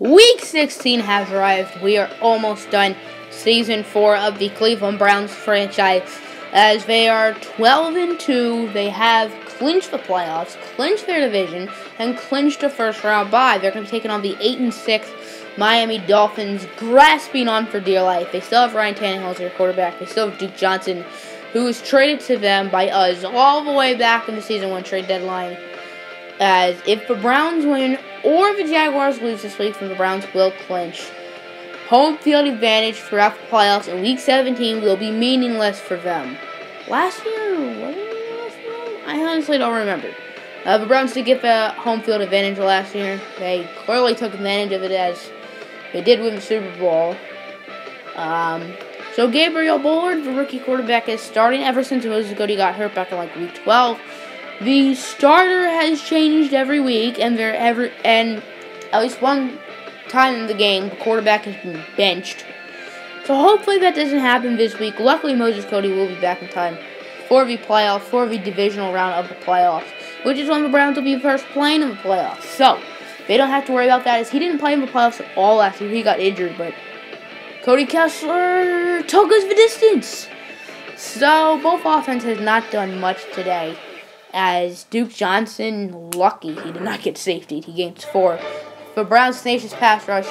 Week 16 has arrived. We are almost done. Season 4 of the Cleveland Browns franchise. As they are 12-2, they have clinched the playoffs, clinched their division, and clinched a first-round bye. They're going to be taking on the 8-6 Miami Dolphins, grasping on for dear life. They still have Ryan Tannehill as their quarterback. They still have W16, who was traded to them by us all the way back in the Season 1 trade deadline. As if the Browns win or the Jaguars lose this week, then the Browns will clinch. Home field advantage throughout the playoffs in Week 17 will be meaningless for them. Last year, was it meaningless for them? I honestly don't remember. The Browns did get the home field advantage last year. They clearly took advantage of it as they did win the Super Bowl. So Gabriel Bullard, the rookie quarterback, is starting ever since Moses Cody got hurt back in Week 12. The starter has changed every week, and at least one time in the game, the quarterback has been benched. So hopefully that doesn't happen this week. Luckily, Moses Cody will be back in time for the playoffs, for the divisional round of the playoffs, which is when the Browns will be first playing in the playoffs. So they don't have to worry about that, as he didn't play in the playoffs at all last year. He got injured, but Cody Kessler took us the distance. So both offenses has not done much today, as W16, lucky he did not get safety. He gains 4. The Browns' tenacious pass rush,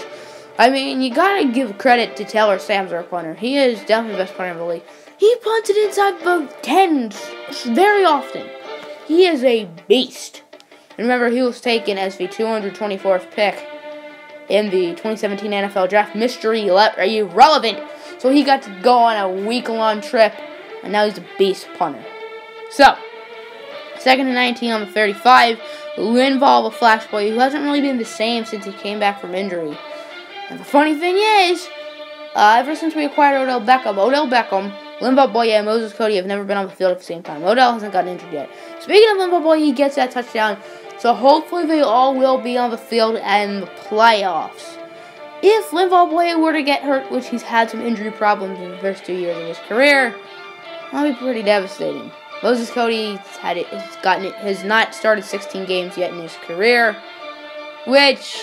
I mean, you gotta give credit to Taylor Sams, our punter. He is definitely the best punter in the league. He punted inside the 10s very often. He is a beast. And remember, he was taken as the 224th pick in the 2017 NFL Draft. Mystery irrelevant. So he got to go on a week-long trip, and now he's a beast punter. So, 2nd and 19 on the 35. Linval, the flash boy, who hasn't really been the same since he came back from injury. And the funny thing is, ever since we acquired Odell Beckham, Linval Boye and Moses Cody have never been on the field at the same time. Odell hasn't gotten injured yet. Speaking of Linval Boye, he gets that touchdown. So hopefully they all will be on the field in the playoffs. If Linval Boye were to get hurt, which he's had some injury problems in the first 2 years of his career, that'll be pretty devastating. Moses Cody has not started 16 games yet in his career, which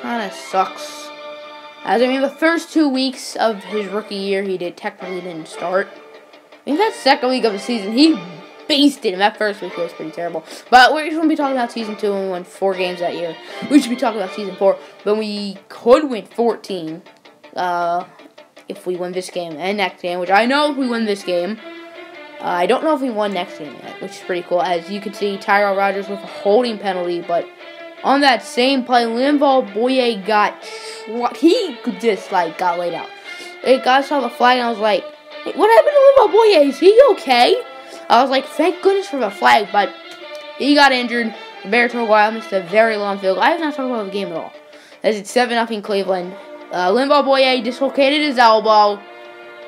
kind of sucks. As I mean, the first 2 weeks of his rookie year, he technically didn't start. I mean, that second week of the season, he beasted him. That first week was pretty terrible. But we're going to be talking about Season 2 when we won 4 games that year. We should be talking about Season 4 when we could win 14 if we win this game and next game, which I know if we win this game. I don't know if we won next game yet, which is pretty cool. As you can see, Tyrell Rogers with a holding penalty, but on that same play, Linval Boye he just got laid out. I saw the flag and I was like, hey, what happened to Linval Boye? Is he okay? I was like, thank goodness for the flag, but he got injured. The Bears for a while missed a very long field goal. I have not talked about the game at all, as it's 7-0 Cleveland. Linval Boye dislocated his elbow.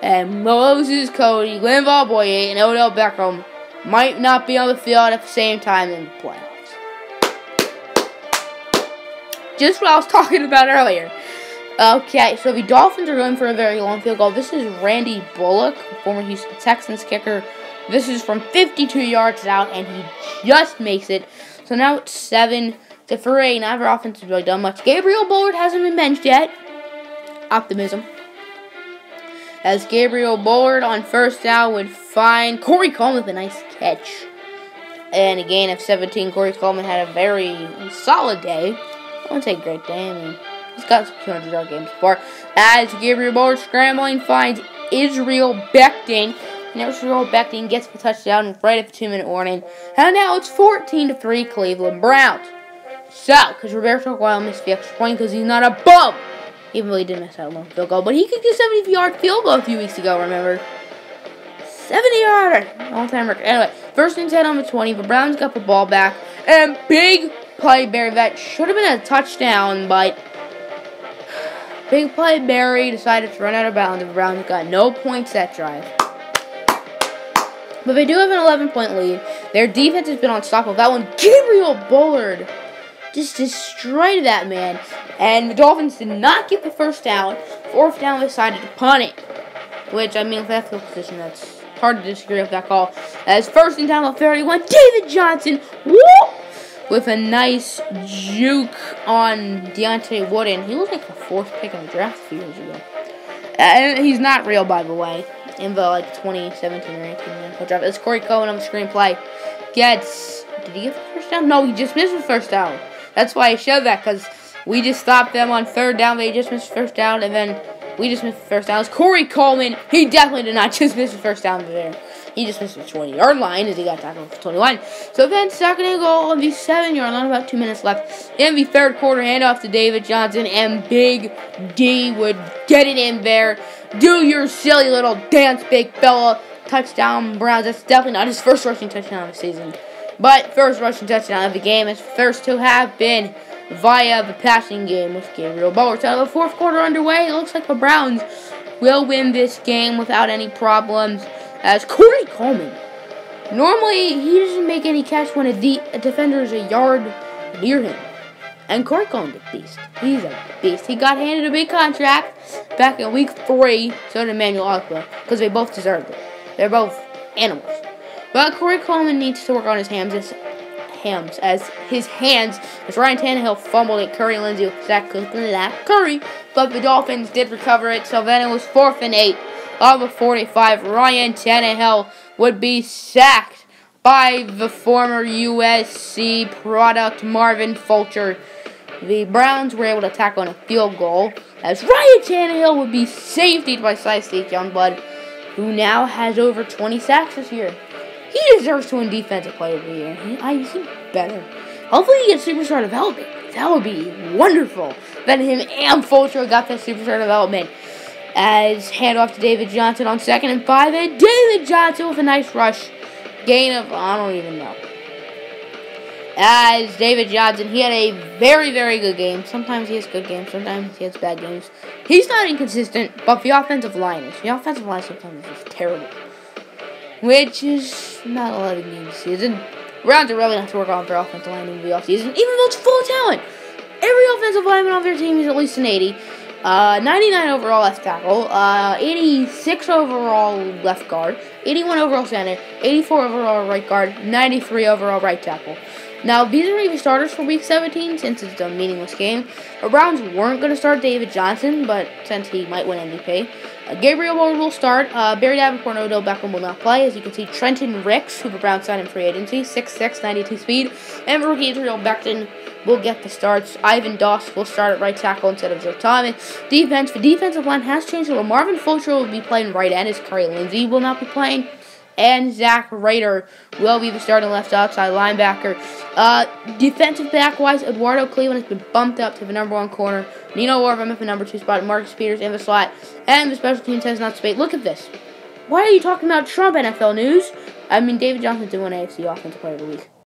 And Moses Cody, Linval Boye, and Odell Beckham might not be on the field at the same time in the playoffs. Just what I was talking about earlier. Okay, so the Dolphins are going for a very long field goal. This is Randy Bullock, former Houston Texans kicker. This is from 52 yards out, and he just makes it. So now it's 7-3. Neither offense has really done much. Gabriel Bullard hasn't been benched yet. Optimism. As Gabriel Bullard on first down would find Corey Coleman with a nice catch. And a gain of 17. Corey Coleman had a very solid day. I wouldn't say great day. I mean, he's got some 200-yard games before. As Gabriel Bullard scrambling finds Israel Becton. And Israel Becton gets the touchdown right at the 2-minute warning. And now it's 14-3 Cleveland Browns. So, because Roberto Guile missed the extra point because he's not a bum. Even though he didn't miss that long field goal. But he could get a 70-yard field goal a few weeks ago, remember? 70-yarder. All-time record. Anyway, 1st and 10 on the 20. The Browns got the ball back. And big play, Barry. That should have been a touchdown, but big play, Barry decided to run out of bounds. The Browns got no points that drive. But they do have an 11-point lead. Their defense has been unstoppable. That one, Gabriel Bullard just destroyed that man. And the Dolphins did not get the first down. 4th down, they decided to punt it. Which, I mean, with that field position, that's hard to disagree with that call. As 1st and 10 on 31, David Johnson, whoop, with a nice juke on Deontay Wooden. He was like the 4th pick in the draft a few years ago. And he's not real, by the way, in the 2017 or 18 NFL draft. It's Corey Cohen on the screenplay. Did he get the first down? No, he just missed the first down. That's why I showed that, because we just stopped them on 3rd down. They just missed the first down, and then we just missed the first down. It's Corey Coleman. He definitely did not just miss the first down there. He just missed the 20-yard line as he got tackled for 21. So then 2nd and goal on the 7-yard line, about 2 minutes left. In the 3rd quarter, handoff to David Johnson, and Big D would get it in there. Do your silly little dance, big fella. Touchdown, Browns. That's definitely not his first rushing touchdown of the season, but first rushing touchdown of the game. His first 2 have been via the passing game with Gabriel Bowers. Out of the 4th quarter underway, it looks like the Browns will win this game without any problems, as Corey Coleman, normally he doesn't make any catch when a defender is a yard near him. And Corey Coleman's a beast. He's a beast. He got handed a big contract back in week 3, so did Emmanuel Ogbah, because they both deserved it. They're both animals. But Corey Coleman needs to work on his hands as Ryan Tannehill fumbled it. Curry Lindsey with Zach Curry, but the Dolphins did recover it. So then it was 4th and 8 of the 45. Ryan Tannehill would be sacked by the former USC product Marvin Fulcher. The Browns were able to tackle on a field goal, as Ryan Tannehill would be safetied by State Youngblood, who now has over 20 sacks this year. He deserves to win Defensive Player of the Year. He's better. Hopefully he gets Superstar Development. That would be wonderful. Then him and Fulcher got that Superstar Development. As handoff to David Johnson on 2nd and 5. And David Johnson with a nice rush. Gain of, I don't even know. As David Johnson, he had a very, very good game. Sometimes he has good games. Sometimes he has bad games. He's not inconsistent, but the offensive line is. The offensive line sometimes is terrible, which is not a lot of games this season. Browns are really have to work on their offensive line in the offseason, even though it's full of talent. Every offensive lineman on their team is at least an 80. 99 overall left tackle, 86 overall left guard, 81 overall center, 84 overall right guard, 93 overall right tackle. Now, these are even starters for Week 17, since it's a meaningless game. The Browns weren't going to start David Johnson, but since he might win MVP. Gabriel Bowers will start. Barry Davenport and Odell Beckham will not play. As you can see, Trenton Ricks, who the Browns signed in free agency, 6'6", 92 speed. And rookie Israel Becton will get the starts. Ivan Doss will start at right tackle instead of Joe Thomas. The defensive line has changed. So Marvin Fulcher will be playing right end, as Curry Lindsey will not be playing. And Zach Rader will be the starting left outside linebacker. Defensive back-wise, Eduardo Cleveland has been bumped up to the number 1 corner. Nino Orvam at the number 2 spot. Marcus Peters in the slot. And the special teams has not spade. Look at this. Why are you talking about Trump, NFL News? I mean, David Johnson did win AFC Offensive Player of the Week.